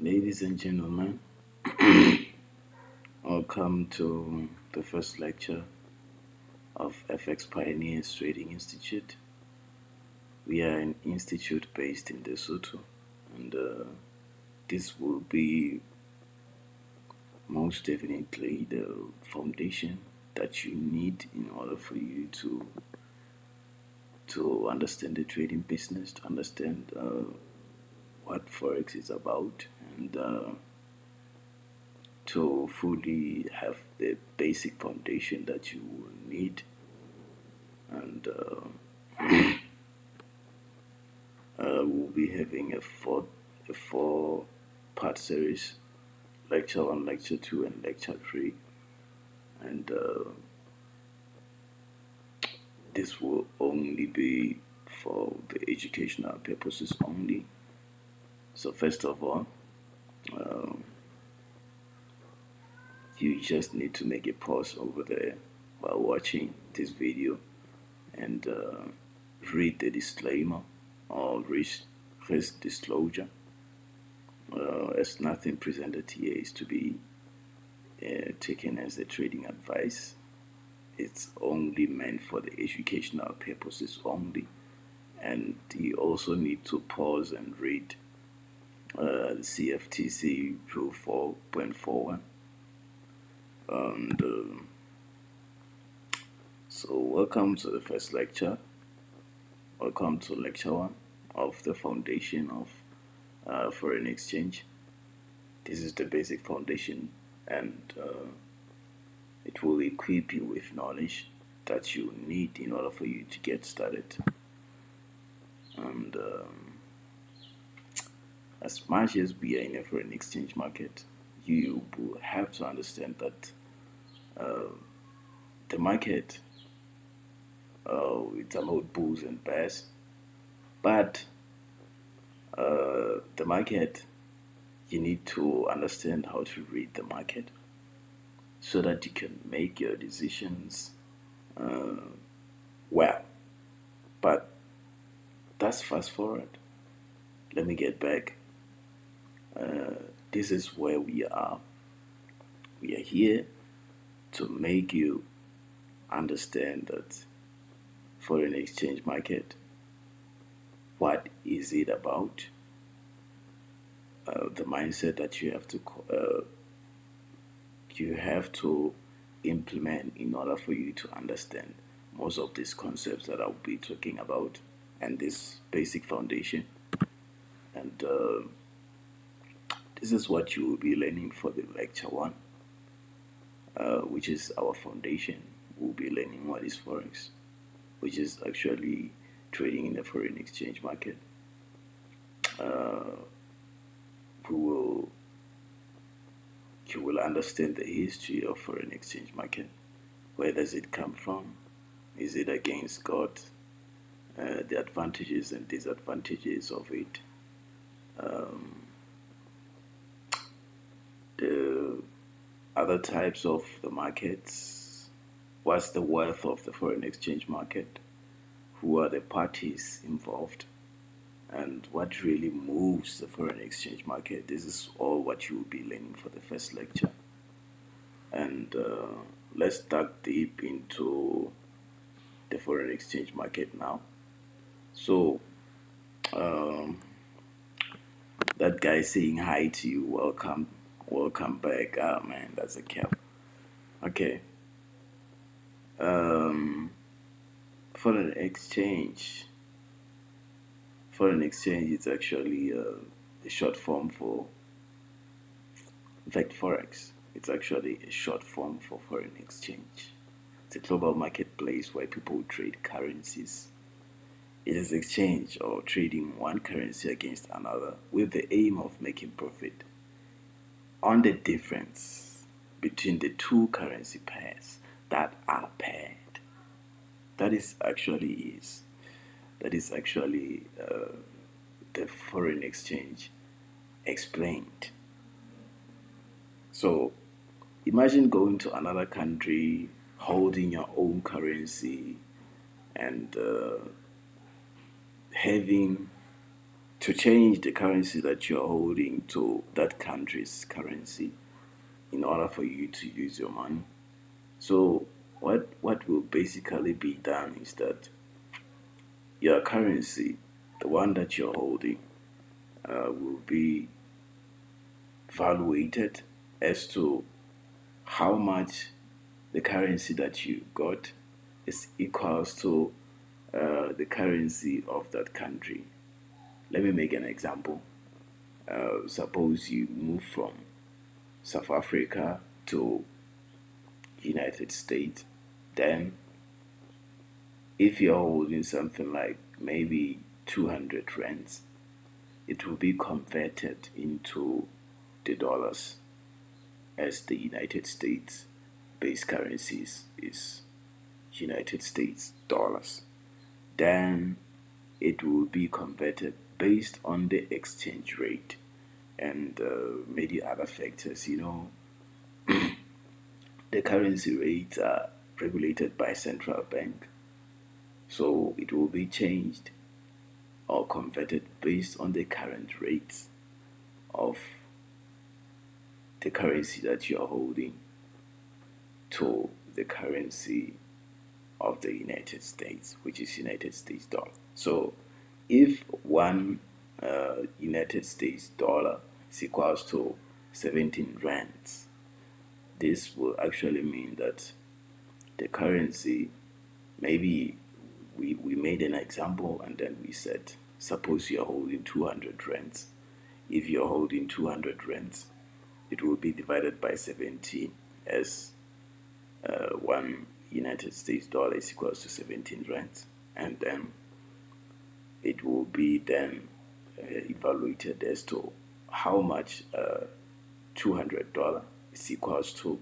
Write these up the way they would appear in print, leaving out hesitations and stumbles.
Ladies and gentlemen, welcome to the first lecture of FX Pioneers Trading Institute. We are an institute based in Lesotho, and this will be most definitely the foundation that you need in order for you to understand the trading business, to understand what Forex is about, and to fully have the basic foundation that you will need. And we'll be having a four part series: lecture 1, lecture 2, and lecture 3. And this will only be for the educational purposes only. So first of all, you just need to make a pause over there while watching this video and read the disclaimer or risk disclosure, as nothing presented here is to be taken as a trading advice. It's only meant for the educational purposes only. And you also need to pause and read the CFTC Rule 4.41. And so, welcome to the first lecture. Welcome to lecture 1 of the foundation of foreign exchange. This is the basic foundation, and it will equip you with knowledge that you need in order for you to get started. And as much as we are in a foreign exchange market, you will have to understand that the market, it's about bulls and bears, but the market, you need to understand how to read the market so that you can make your decisions well. But that's fast forward. Let me get back. This is where we are. We are here to make you understand that foreign exchange market, what is it about, the mindset that you have to implement in order for you to understand most of these concepts that I'll be talking about and this basic foundation. And this is what you will be learning for the lecture 1, which is our foundation. We'll be learning what is Forex, which is actually trading in the foreign exchange market. You will understand the history of foreign exchange market. Where does it come from? Is it against God? The advantages and disadvantages of it. The other types of the markets. What's the worth of the foreign exchange market? Who are the parties involved? And what really moves the foreign exchange market. This is all what you will be learning for the first lecture. And let's dive deep into the foreign exchange market now. So, that guy saying hi to you, welcome back. Ah, man, that's a cap. Okay. Foreign exchange. Foreign exchange is actually a short form for, in fact, Forex. It's actually a short form for foreign exchange. It's a global marketplace where people trade currencies. It is exchange or trading one currency against another with the aim of making profit on the difference between the two currency pairs that are paired. That is actually the foreign exchange explained. So imagine going to another country, holding your own currency, and having to change the currency that you're holding to that country's currency in order for you to use your money. So what will basically be done is that your currency, the one that you're holding, will be evaluated as to how much the currency that you got is equals to the currency of that country. Let me make an example. Suppose you move from South Africa to United States, then if you're holding something like maybe 200 rands, it will be converted into the dollars, as the United States base currencies is United States dollars. Then it will be converted based on the exchange rate and many other factors. The currency rates are regulated by central bank, so it will be changed or converted based on the current rates of the currency that you are holding to the currency of the United States, which is United States dollar. So if one United States dollar is equals to 17 rands, this will actually mean that the currency, maybe we made an example and then we said, suppose you're holding 200 rands. If you're holding 200 rands, it will be divided by 17, as one United States dollar is equals to 17 rands, and then it will be then evaluated as to how much $200 is equals to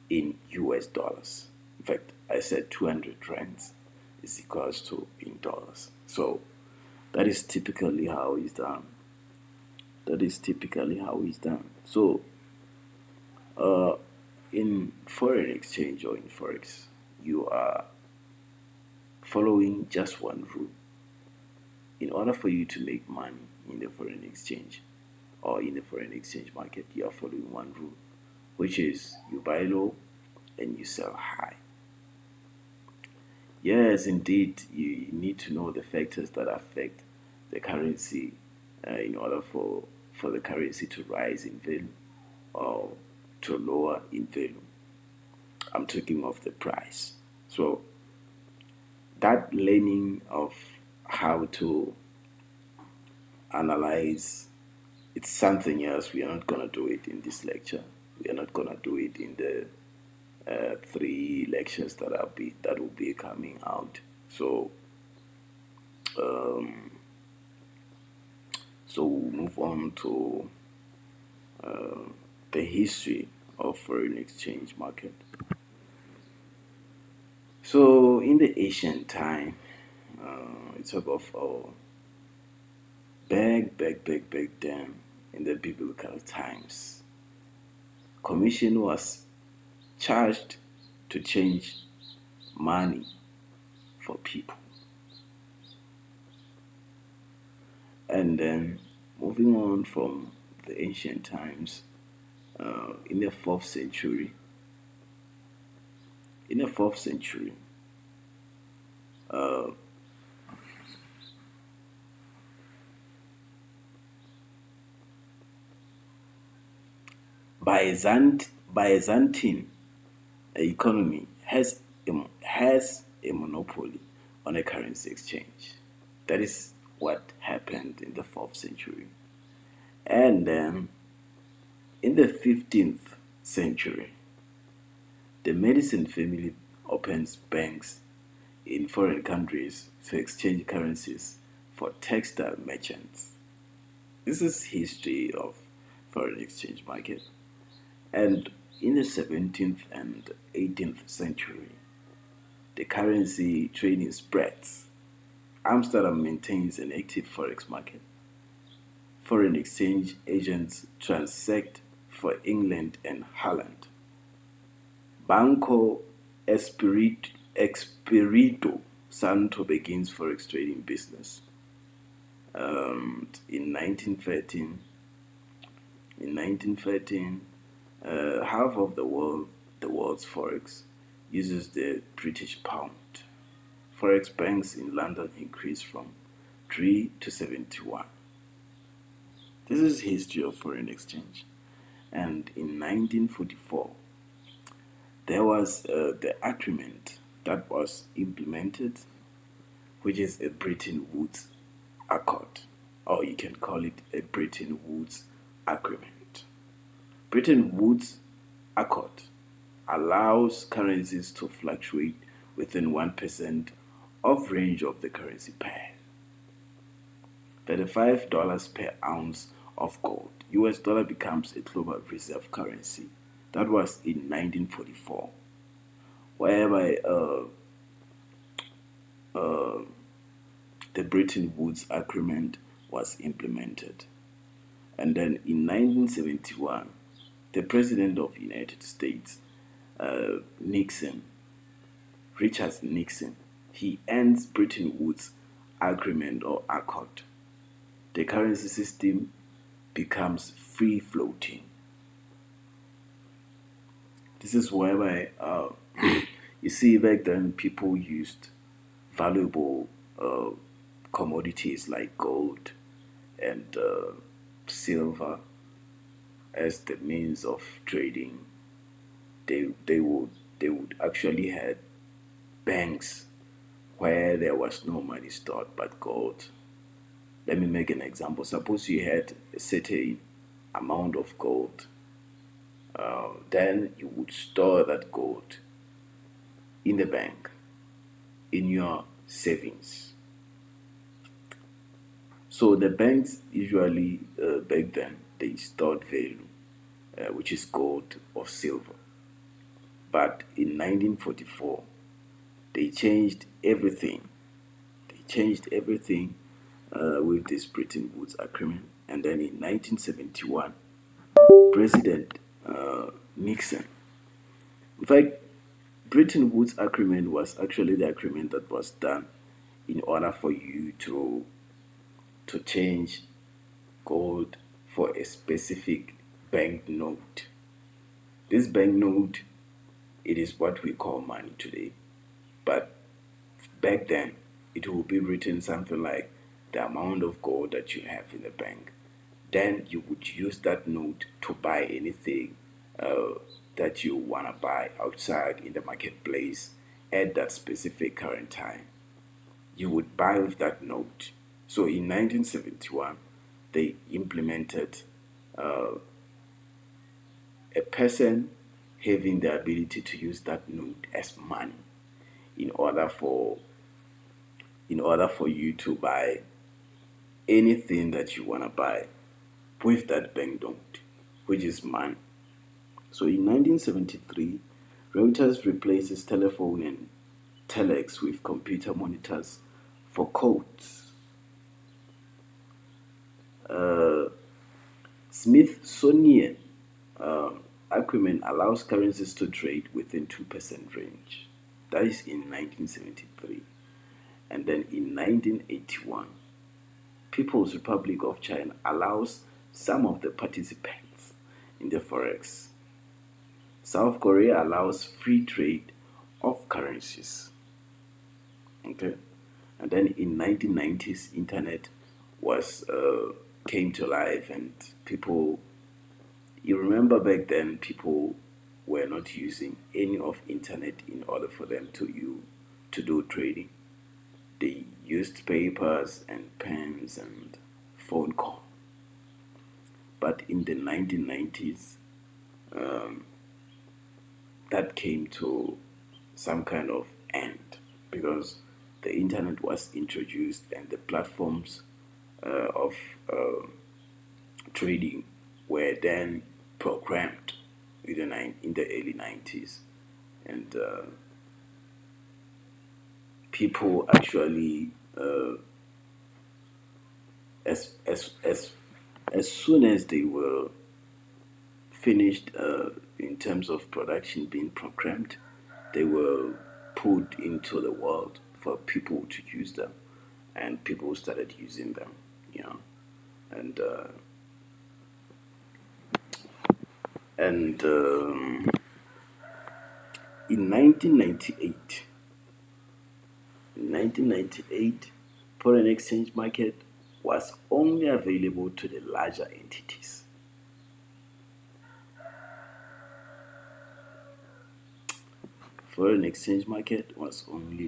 in US dollars. In fact, I said 200 rands is equals to in dollars. So that is typically how it's done. So in foreign exchange or in Forex, you are following just one rule. In order for you to make money in the foreign exchange or in the foreign exchange market, you are following one rule, which is you buy low and you sell high. Yes, indeed, you need to know the factors that affect the currency in order for the currency to rise in value or to lower in value. I'm talking of the price. So that learning of how to analyze, it's something else. We are not going to do it in this lecture. We are not going to do it in the 3 lectures that will be coming out. So we'll move on to the history of foreign exchange market. So in the ancient time, it's about back then in the biblical times, commission was charged to change money for people. And then moving on from the ancient times, in the 4th century, Byzantine economy has a monopoly on a currency exchange. That is what happened in the 4th century. And then in the 15th century, the Medicine family opens banks in foreign countries to exchange currencies for textile merchants. This is history of foreign exchange market. And in the 17th and 18th century, the currency trading spreads. Amsterdam maintains an active forex market. Foreign exchange agents transact for England and Holland. Banco Espirito Santo begins forex trading business. In 1913, in 1913, half of the world's forex uses the British pound. Forex banks in London increased from 3 to 71. This is history of foreign exchange. And in 1944, there was the agreement that was implemented, which is a Bretton Woods Accord, or you can call it a Bretton Woods Agreement. Bretton Woods Accord allows currencies to fluctuate within 1% of range of the currency pair. $35 per ounce of gold. US dollar becomes a global reserve currency. That was in 1944, whereby the Bretton Woods Agreement was implemented. And then in 1971, the President of the United States, Richard Nixon, he ends Bretton Woods Agreement or Accord. The currency system becomes free floating. This is whereby you see back then people used valuable commodities like gold and silver as the means of trading. They would actually had banks where there was no money stored but gold. Let me make an example. Suppose you had a certain amount of gold, then you would store that gold in the bank, in your savings. So the banks usually back then they stored value, which is gold or silver. But in 1944, they changed everything. They changed everything with this Bretton Woods Agreement. And then in 1971, President Nixon, in fact, Bretton Woods Agreement was actually the agreement that was done in order for you to change gold for a specific banknote. This banknote, it is what we call money today. But back then, it will be written something like the amount of gold that you have in the bank. Then you would use that note to buy anything that you want to buy outside in the marketplace at that specific current time. You would buy with that note. So in 1971, they implemented a person having the ability to use that note as money in order for you to buy anything that you want to buy with that banknote, which is money. So in 1973, Reuters replaces telephone and telex with computer monitors for codes. Smithsonian agreement allows currencies to trade within 2% range. That is in 1973. And then in 1981, People's Republic of China allows some of the participants in the Forex. South Korea allows free trade of currencies. Okay, and then in 1990s, internet was came to life, and people. You remember back then, people were not using any of internet in order for them to do trading. They used papers and pens and phone call. But in the 1990s, that came to some kind of end because the internet was introduced and the platforms of trading were then programmed in the early 90s, and people actually as soon as they were finished in terms of production being programmed, they were put into the world for people to use them, and people started using them. you know. And and in 1998, in 1998, foreign exchange market was only available to the larger entities. Foreign exchange market was only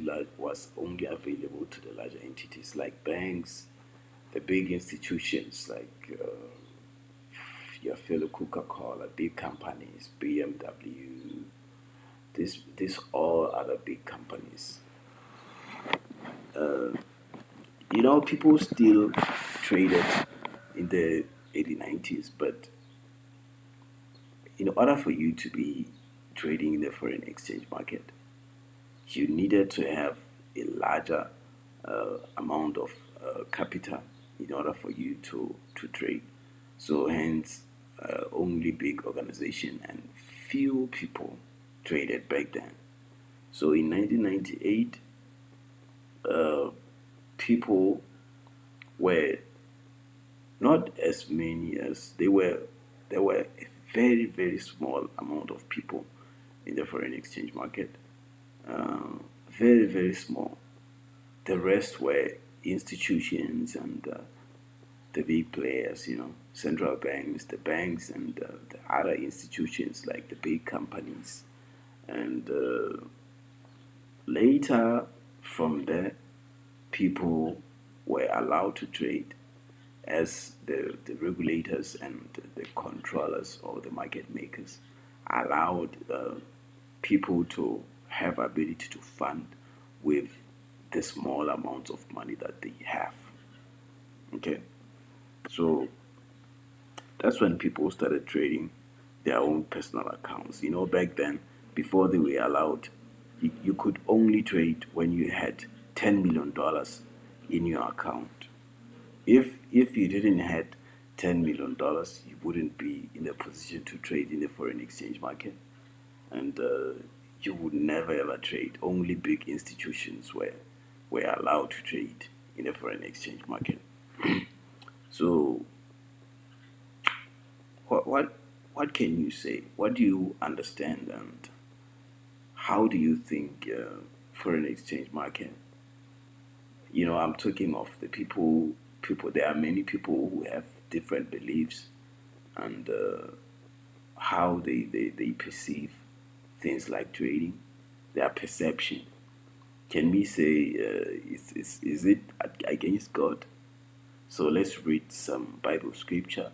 available to the larger entities like banks, the big institutions like your fellow Coca-Cola, big companies, BMW, this all other big companies. People still traded in the 80s, 90s, but in order for you to be trading in the foreign exchange market, you needed to have a larger amount of capital in order for you to trade. So hence, only big organization and few people traded back then. So in 1998, people were not as many as they were. There were a very very small amount of people in the foreign exchange market. Very very small. The rest were institutions and the big players, central banks, the banks, and the other institutions like the big companies. And later, from there, people were allowed to trade as the regulators and the controllers or the market makers allowed people to have ability to fund with the small amounts of money that they have. Okay, so that's when people started trading their own personal accounts. Back then, before they were allowed, you could only trade when you had $10 million in your account. If you didn't had $10 million, you wouldn't be in a position to trade in the foreign exchange market, and you would never ever trade. Only big institutions were allowed to trade in the foreign exchange market. So, what can you say? What do you understand, and how do you think foreign exchange market? I'm talking of the people. People. There are many people who have different beliefs and how they perceive things like trading. Their perception. Can we say is it against God? So let's read some Bible scripture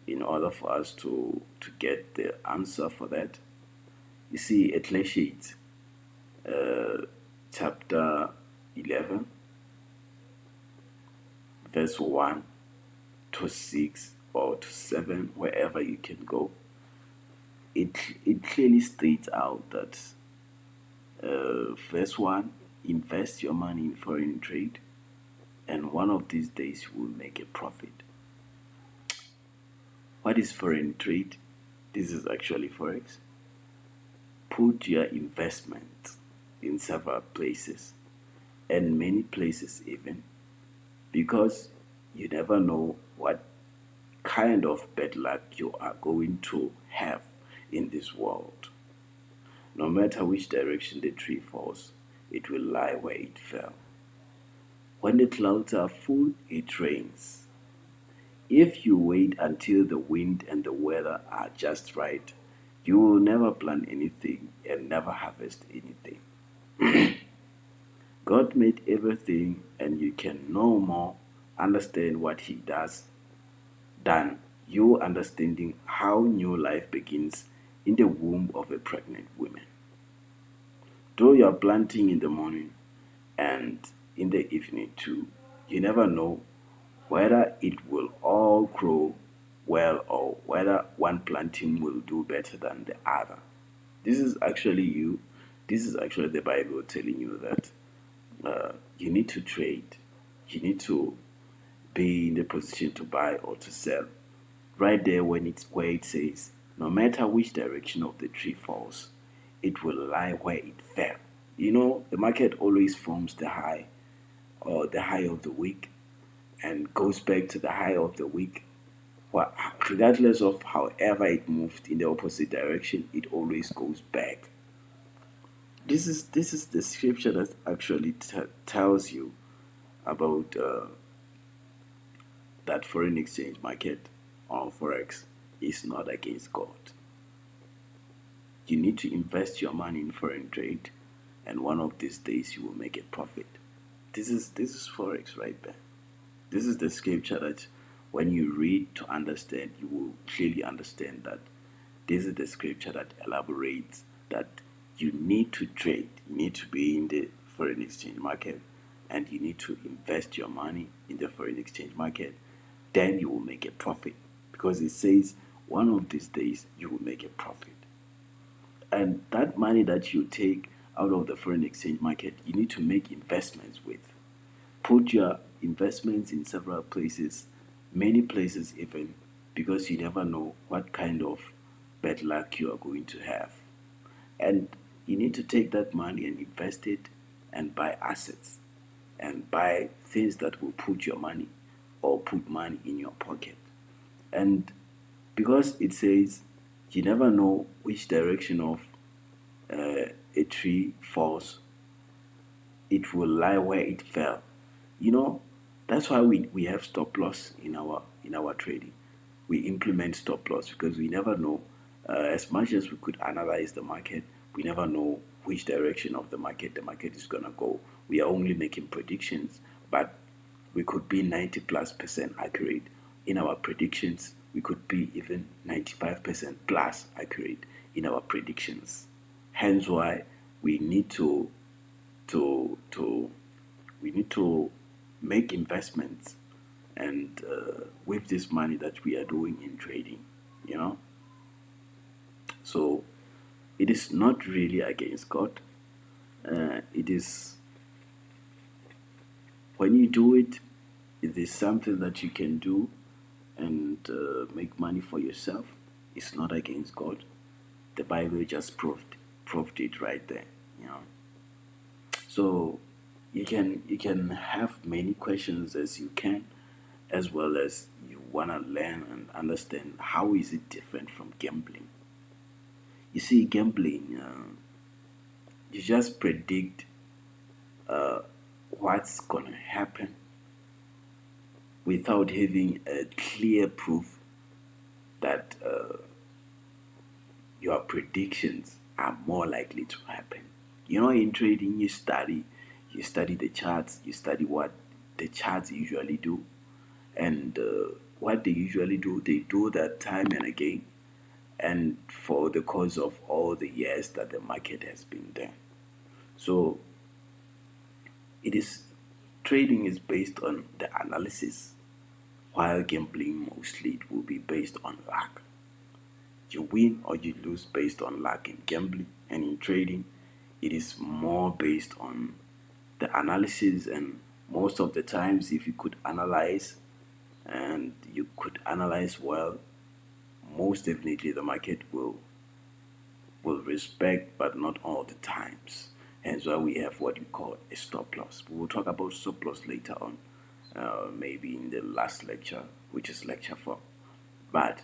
in order for us to get the answer for that. You see, Ecclesiastes chapter 11, verse 1 to 6 or to 7, wherever you can go. It clearly states out that verse 1, invest your money in foreign trade, and one of these days you will make a profit. What is foreign trade? This is actually Forex. Put your investment in several places, and many places even, because you never know what kind of bad luck you are going to have in this world. No matter which direction the tree falls, it will lie where it fell. When the clouds are full, it rains. If you wait until the wind and the weather are just right, you will never plant anything and never harvest anything. God made everything, and you can no more understand what He does than you understanding how new life begins in the womb of a pregnant woman. Though you are planting in the morning and in the evening too, you never know whether it will all grow well or whether one planting will do better than the other. This is actually you. This is actually the Bible telling you that you need to trade. You need to be in the position to buy or to sell. Right there where it says, no matter which direction of the tree falls, it will lie where it fell. The market always forms the high or the high of the week and goes back to the high of the week, well, regardless of however it moved in the opposite direction, it always goes back. This is the scripture that actually tells you about that foreign exchange market or forex is not against God. You need to invest your money in foreign trade, and one of these days you will make a profit. This is forex right there. This is the scripture that when you read to understand, you will clearly understand that this is the scripture that elaborates that you need to trade, you need to be in the foreign exchange market, and you need to invest your money in the foreign exchange market. Then you will make a profit because it says one of these days you will make a profit. And that money that you take out of the foreign exchange market, you need to make investments with. Put your investments in several places, many places even, because you never know what kind of bad luck you are going to have. And you need to take that money and invest it and buy assets and buy things that will put your money or put money in your pocket. And because it says you never know which direction of a tree falls, it will lie where it fell. You know, that's why we have stop loss in our trading. We implement stop loss because we never know. As much as we could analyze the market, we never know which direction of the market is gonna go. We are only making predictions, but we could be 90+% accurate in our predictions. We could be even 95% plus accurate in our predictions. Hence why we need to we need to make investments and with this money that we are doing in trading, you know. So it is not really against God. It is when you do it, it is something that you can do and make money for yourself. It's not against God. The Bible just proved it right there, you know. So you can have many questions as you can, as well as you wanna learn and understand how is it different from gambling. You see, gambling, you just predict what's gonna happen without having a clear proof that your predictions are more likely to happen. You know, in trading, you study the charts, you study what the charts usually do, and what they usually do, they do that time and again, and for the course of all the years that the market has been there. So it is trading is based on the analysis, while gambling mostly it will be based on luck. You win or you lose based on luck in gambling, and in trading it is more based on the analysis. And most of the times, if you could analyze and you could analyze well, most definitely the market will respect, but not all the times. Hence why we have what we call a stop loss. We will talk about stop loss later on, maybe in the last lecture, which is lecture 4. But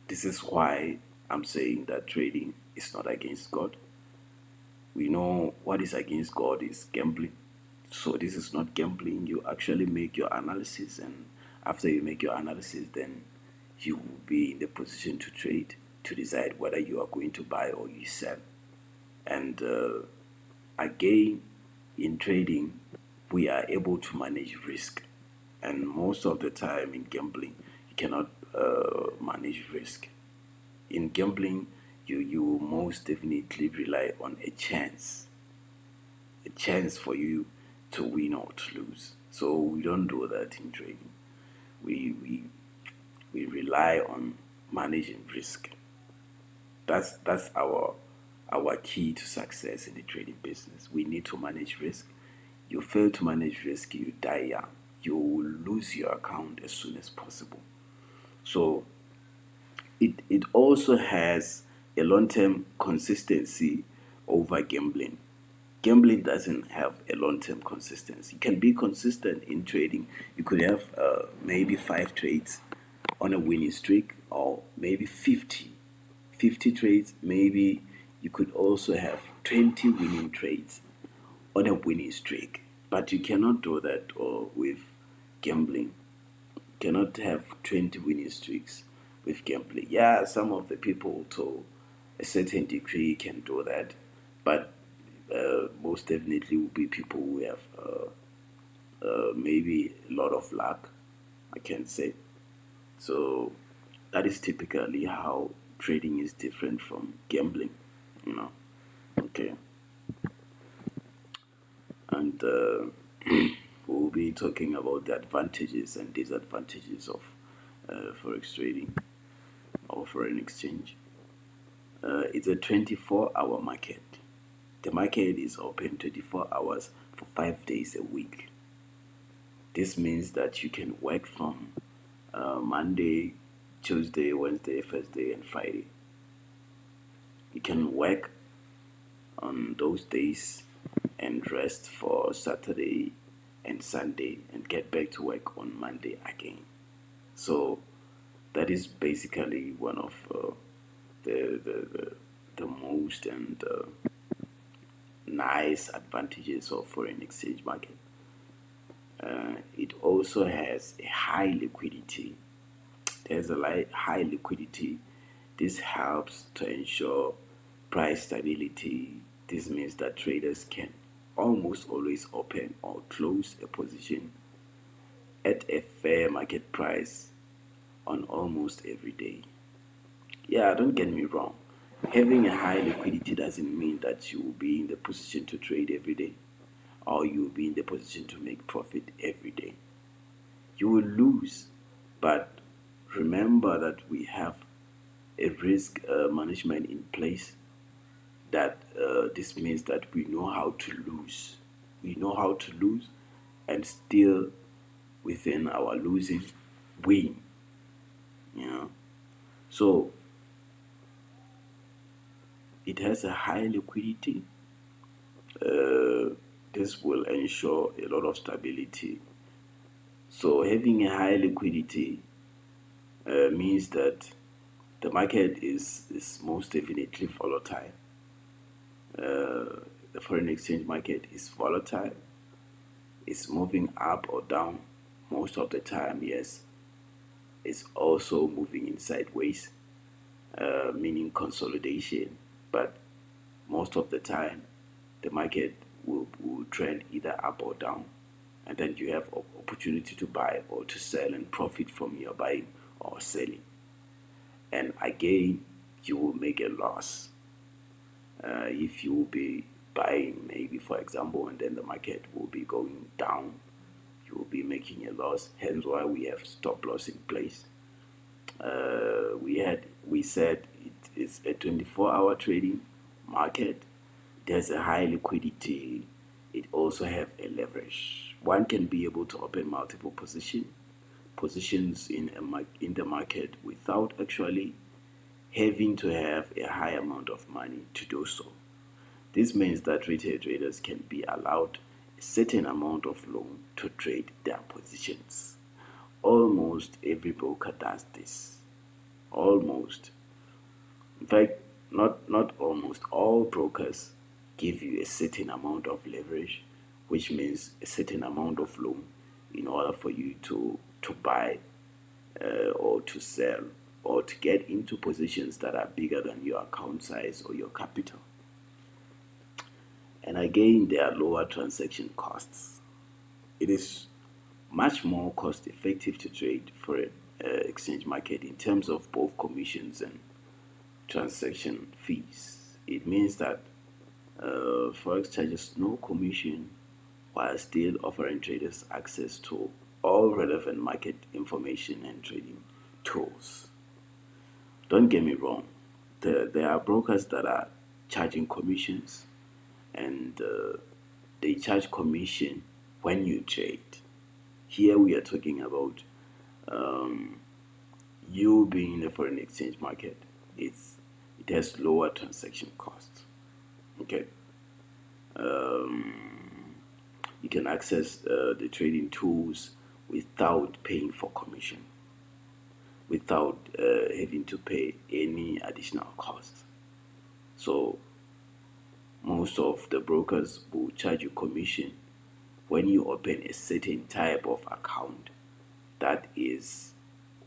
this is why I'm saying that trading is not against God. We know what is against God is gambling. So this is not gambling. You actually make your analysis, and after you make your analysis, then you will be in the position to trade, to decide whether you are going to buy or you sell. And again, in trading, we are able to manage risk. And most of the time in gambling, you cannot manage risk. In gambling, you most definitely rely on a chance for you to win or to lose. So we don't do that in trading. We we we rely on managing risk. That's our key to success in the trading business. We need to manage risk. You fail to manage risk, you die young. You will lose your account as soon as possible. So it also has a long term consistency over gambling. Gambling doesn't have a long-term consistency. You can be consistent in trading. You could have maybe 5 trades on a winning streak, or maybe 50 trades. Maybe you could also have 20 winning trades on a winning streak. But you cannot do that with gambling. You cannot have 20 winning streaks with gambling. Yeah, some of the people to a certain degree can do that, but most definitely will be people who have maybe a lot of luck, I can say. So that is typically how trading is different from gambling, you know. Okay, and we'll be talking about the advantages and disadvantages of forex trading or foreign exchange. It's a 24-hour market. The market is open 24 hours for 5 days a week. This means that you can work from Monday, Tuesday, Wednesday, Thursday, and Friday. You can work on those days and rest for Saturday and Sunday and get back to work on Monday again. So that is basically one of the most and nice advantages of foreign exchange market. It also has a high liquidity. There's a high liquidity. This helps to ensure price stability. This means that traders can almost always open or close a position at a fair market price on almost every day. Yeah, don't get me wrong. Having a high liquidity doesn't mean that you will be in the position to trade every day, or you will be in the position to make profit every day. You will lose, but remember that we have a risk management in place. That this means that we know how to lose. We know how to lose and still within our losing win. You know, so it has a high liquidity. This will ensure a lot of stability. So having a high liquidity means that the market is most definitely volatile. The foreign exchange market is volatile. It's moving up or down most of the time, yes. It's also moving in sideways, meaning consolidation. But most of the time, the market will trend either up or down. And then you have opportunity to buy or to sell and profit from your buying or selling. And again, you will make a loss if you will be buying, maybe for example, and then the market will be going down. You will be making a loss. Hence why we have stop loss in place. We said it is a 24-hour trading market. There's a high liquidity. It also have a leverage. One can be able to open multiple positions in the market without actually having to have a high amount of money to do so. This means that retail traders can be allowed a certain amount of loan to trade their positions. Almost every broker does this. Almost. In fact, not almost all brokers give you a certain amount of leverage, which means a certain amount of loan in order for you to buy or to sell or to get into positions that are bigger than your account size or your capital. And again, there are lower transaction costs. It is much more cost effective to trade for an exchange market in terms of both commissions and transaction fees. It means that Forex charges no commission while still offering traders access to all relevant market information and trading tools. Don't get me wrong, there are brokers that are charging commissions, and they charge commission when you trade. Here we are talking about you being in the foreign exchange market. It has lower transaction costs. Okay. you can access the trading tools without paying for commission, without having to pay any additional costs. So most of the brokers will charge you commission when you open a certain type of account. That is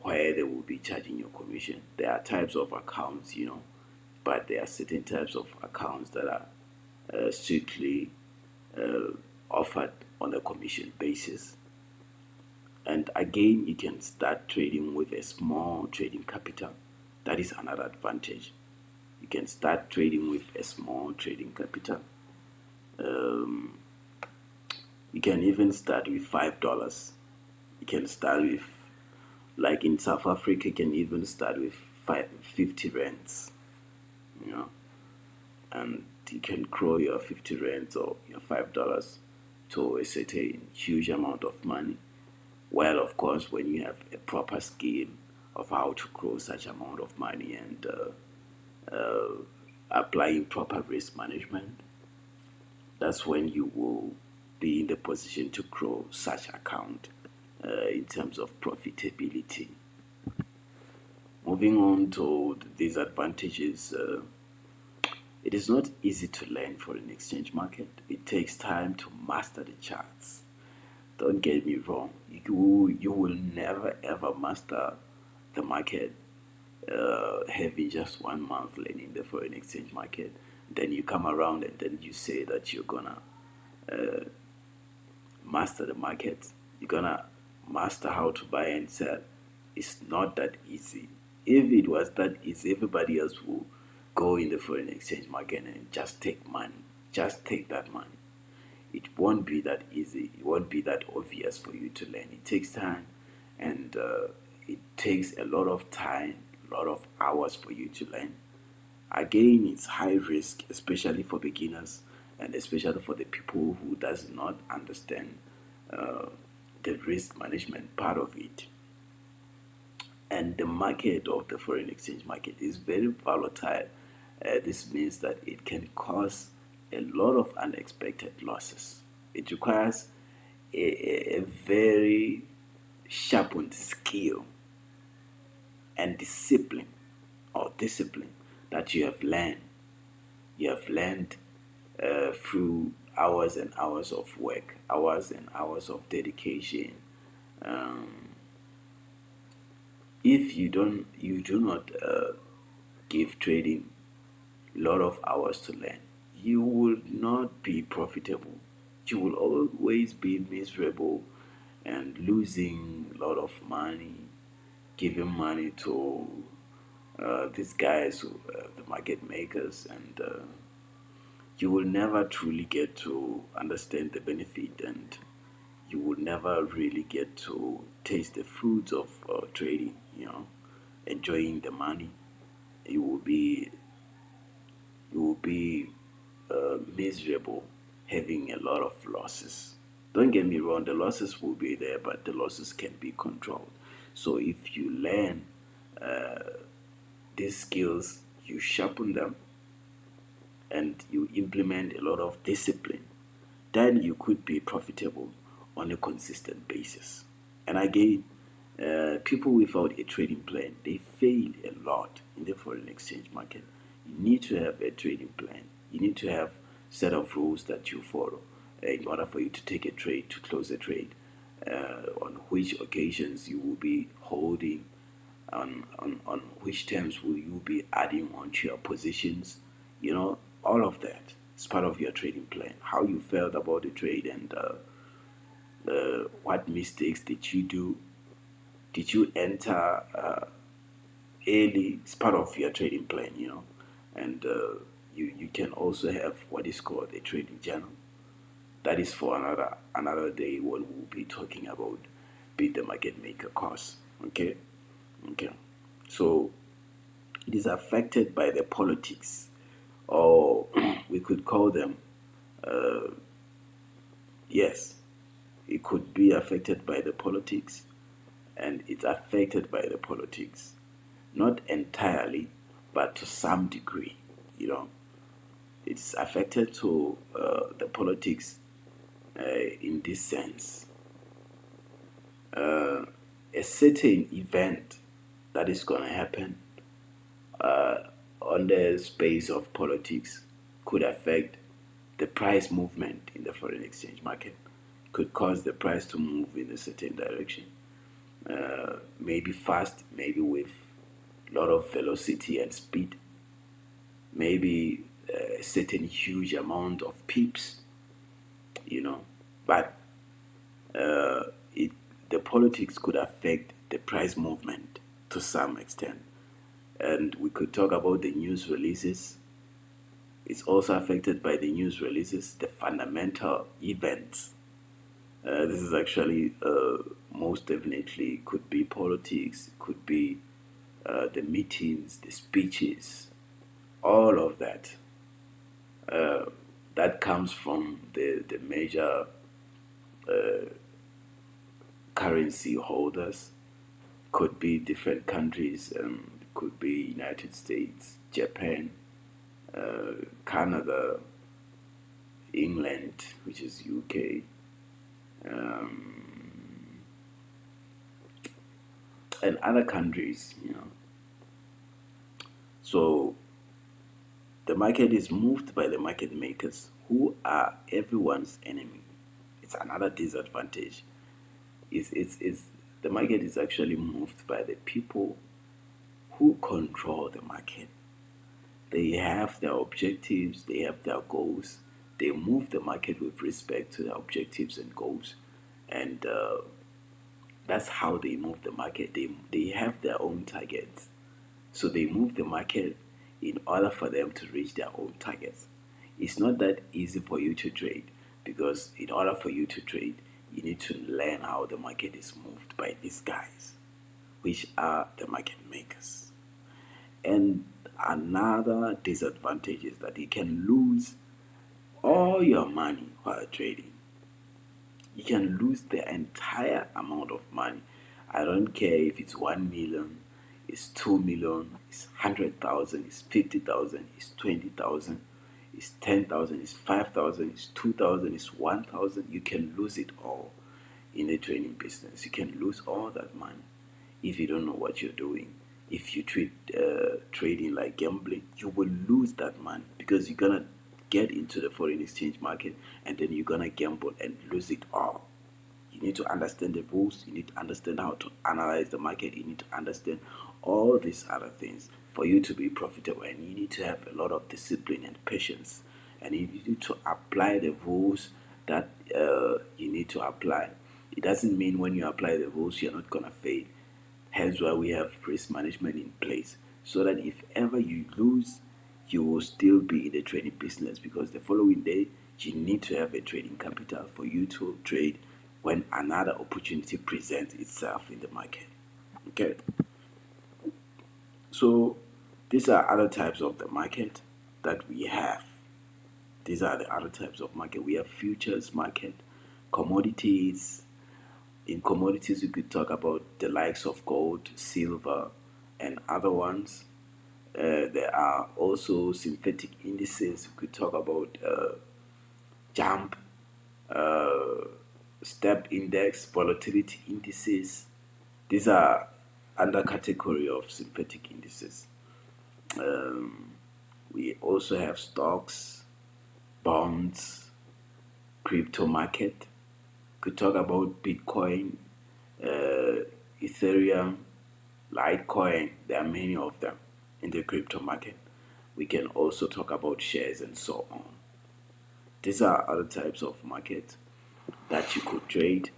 where they will be charging you commission. There are types of accounts, but there are certain types of accounts that are strictly offered on a commission basis. And again, you can start trading with a small trading capital. That is another advantage. You can start trading with a small trading capital. You can even start with $5. You can start with, like in South Africa, you can even start with 50 rands, and you can grow your 50 rands or your $5 to a certain huge amount of money. Well, of course, when you have a proper scheme of how to grow such amount of money and applying proper risk management, that's when you will be in the position to grow such account in terms of profitability. Moving on to the disadvantages, it is not easy to learn foreign exchange market. It takes time to master the charts. Don't get me wrong, you will never ever master the market having just 1 month learning the foreign exchange market. Then you come around and then you say that you're gonna master the market. You're gonna master how to buy and sell. It's not that easy. If it was that easy, everybody else will go in the foreign exchange market and just take money. Just take that money. It won't be that easy. It won't be that obvious for you to learn. It takes time, and it takes a lot of time, a lot of hours for you to learn. Again, it's high risk, especially for beginners, and especially for the people who does not understand the risk management part of it. And the market of the foreign exchange market is very volatile. This means that it can cause a lot of unexpected losses. It requires a very sharpened skill and discipline that you have learned. You have learned through hours and hours of work, hours and hours of dedication. If you do not give trading a lot of hours to learn, you will not be profitable. You will always be miserable and losing a lot of money, giving money to these guys, the market makers, and you will never truly get to understand the benefit, and you will never really get to taste the fruits of trading, enjoying the money. You will be miserable, having a lot of losses. Don't get me wrong, the losses will be there, but the losses can be controlled. So if you learn these skills, you sharpen them, and you implement a lot of discipline, then you could be profitable on a consistent basis. And again, people without a trading plan, they fail a lot in the foreign exchange market. You need to have a trading plan. You need to have set of rules that you follow in order for you to take a trade, to close a trade, on which occasions you will be holding, on which terms will you be adding onto your positions. All of that is part of your trading plan. How you felt about the trade, and what mistakes did you do? Did you enter early? It's part of your trading plan, and you can also have what is called a trading journal. That is for another day when we'll be talking about Beat the Market Maker course. Okay. So it is affected by the politics, or we could call them, yes, it could be affected by the politics, and it's affected by the politics, not entirely, but to some degree. It's affected to the politics in this sense. A certain event that is going to happen on the space of politics could affect the price movement in the foreign exchange market, could cause the price to move in a certain direction. Maybe fast, maybe with a lot of velocity and speed, maybe a certain huge amount of pips, you know. But it, the politics could affect the price movement to some extent. And we could talk about the news releases. It's also affected by the news releases, the fundamental events. This is actually most definitely could be politics, could be the meetings, the speeches, all of that. That comes from the major currency holders. Could be different countries, could be United States, Japan, Canada, England, which is UK, and other countries, So the market is moved by the market makers, who are everyone's enemy. It's another disadvantage. It's the market is actually moved by the people who control the market. They have their objectives, they have their goals. They move the market with respect to their objectives and goals. And that's how they move the market. They have their own targets. So they move the market in order for them to reach their own targets. It's not that easy for you to trade, because in order for you to trade, you need to learn how the market is moved by these guys, which are the market makers. And another disadvantage is that you can lose all your money while trading. You can lose the entire amount of money. I don't care if it's 1 million, it's 2 million, it's 100,000, it's 50,000, it's 20,000, it's 10,000, it's 5,000, it's 2,000, it's 1,000. You can lose it all in the trading business. You can lose all that money if you don't know what you're doing. If you treat trading like gambling, you will lose that money, because you're gonna get into the foreign exchange market and then you're gonna gamble and lose it all. You need to understand the rules, you need to understand how to analyze the market, you need to understand all these other things for you to be profitable, and you need to have a lot of discipline and patience, and you need to apply the rules that you need to apply. It doesn't mean when you apply the rules you're not gonna fail. Hence why we have risk management in place, so that if ever you lose, you will still be in the trading business, because the following day you need to have a trading capital for you to trade when another opportunity presents itself in the market. Okay. So these are other types of the market that we have. These are the other types of market. We have futures market, commodities. In commodities, we could talk about the likes of gold, silver, and other ones. There are also synthetic indices. We could talk about jump, step index, volatility indices. These are under category of synthetic indices. We also have stocks, bonds, crypto market. Could talk about Bitcoin, Ethereum, Litecoin. There are many of them in the crypto market. We can also talk about shares and so on. These are other types of market that you could trade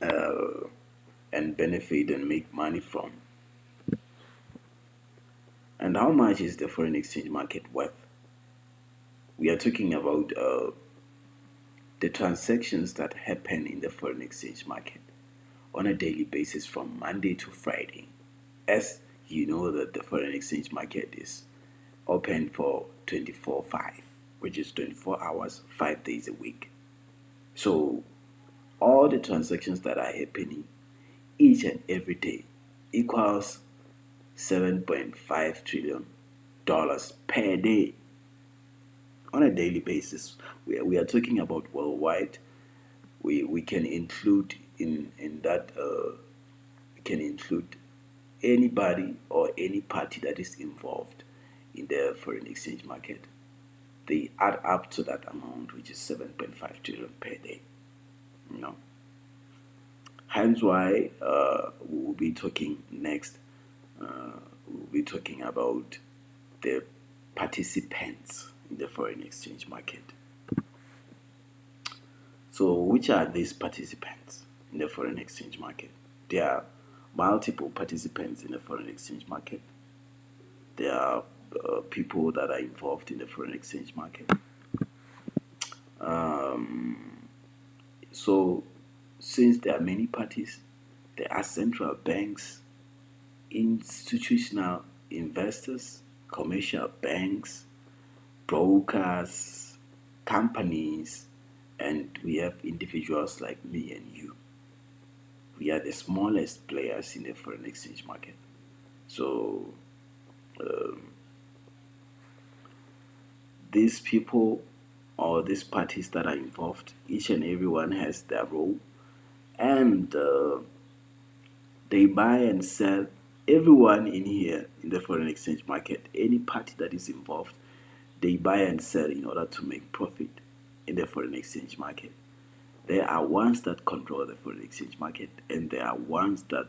and benefit and make money from. And how much is the foreign exchange market worth? We are talking about the transactions that happen in the foreign exchange market on a daily basis from Monday to Friday. As you know that the foreign exchange market is open for 24/5, which is 24 hours, 5 days a week. So all the transactions that are happening each and every day equals $7.5 trillion per day. on a daily basis. We are talking about worldwide. We can include in that we can include anybody or any party that is involved in the foreign exchange market. They add up to that amount, which is 7.5 trillion per day. You know, hence why we'll be talking next. We'll be talking about the participants in the foreign exchange market. So, which are these participants in the foreign exchange market? There are multiple participants in the foreign exchange market. There are people that are involved in the foreign exchange market. So, since there are many parties, there are central banks, institutional investors, commercial banks, brokers, companies, and we have individuals like me and you. We are the smallest players in the foreign exchange market. So these people or these parties that are involved, each and everyone has their role, and they buy and sell. Everyone in here in the foreign exchange market, any party that is involved, they buy and sell in order to make profit in the foreign exchange market. There are ones that control the foreign exchange market, and there are ones that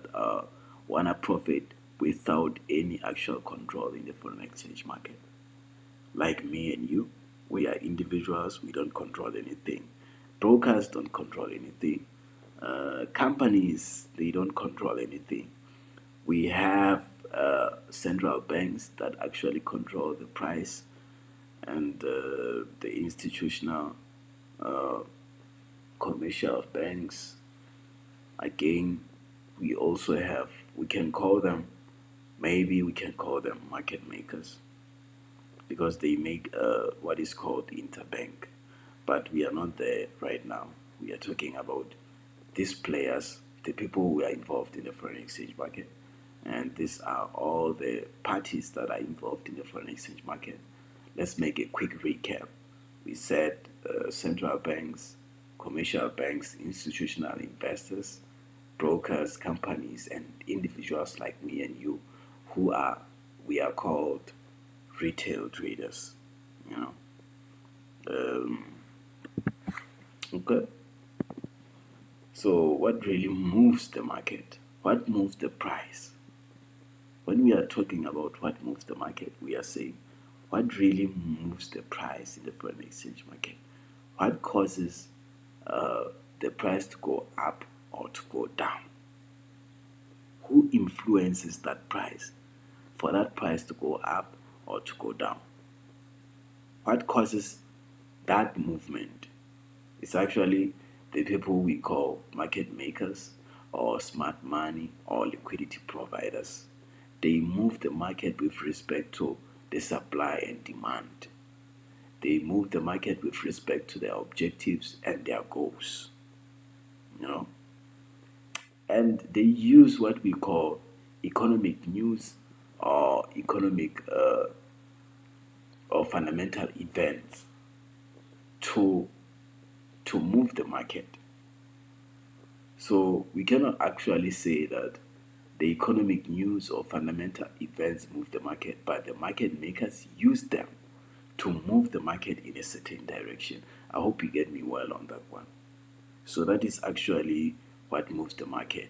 want to profit without any actual control in the foreign exchange market. Like me and you, we are individuals, we don't control anything. Brokers don't control anything. Companies, they don't control anything. We have central banks that actually control the price, and the institutional commercial banks. Again, we also have, we can call them, maybe we can call them market makers, because they make what is called interbank. But we are not there right now. We are talking about these players, the people who are involved in the foreign exchange market. And these are all the parties that are involved in the foreign exchange market. Let's make a quick recap. We said central banks, commercial banks, institutional investors, brokers, companies, and individuals like me and you, we are called retail traders. You know. Okay. So what really moves the market? What moves the price? When we are talking about what moves the market, we are saying what really moves the price in the foreign exchange market? What causes the price to go up or to go down? Who influences that price for that price to go up or to go down? What causes that movement? It's actually the people we call market makers or smart money or liquidity providers. They move the market with respect to the supply and demand. They move the market with respect to their objectives and their goals. You know, and they use what we call economic news or economic or fundamental events to move the market. So we cannot actually say that the economic news or fundamental events move the market, but the market makers use them to move the market in a certain direction. I hope you get me well on that one. So that is actually what moves the market.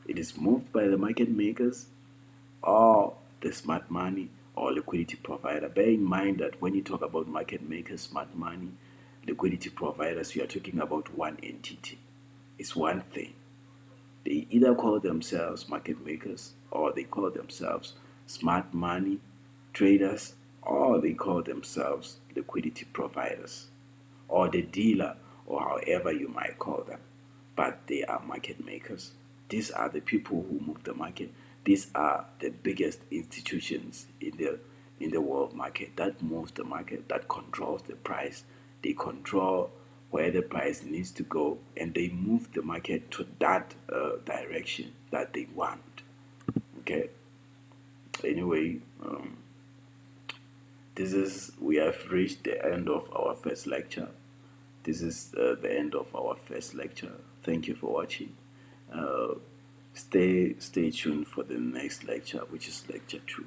It is moved by the market makers or the smart money or liquidity provider. Bear in mind that when you talk about market makers, smart money, liquidity providers, you are talking about one entity. It's one thing. They either call themselves market makers or they call themselves smart money traders or they call themselves liquidity providers or the dealer or however you might call them. But they are market makers. These are the people who move the market. These are the biggest institutions in the world market that moves the market, that controls the price. They control where the price needs to go, and they move the market to that direction that they want. Okay. Anyway, We have reached the end of our first lecture. This is the end of our first lecture. Thank you for watching. Uh, stay tuned for the next lecture, which is lecture 2.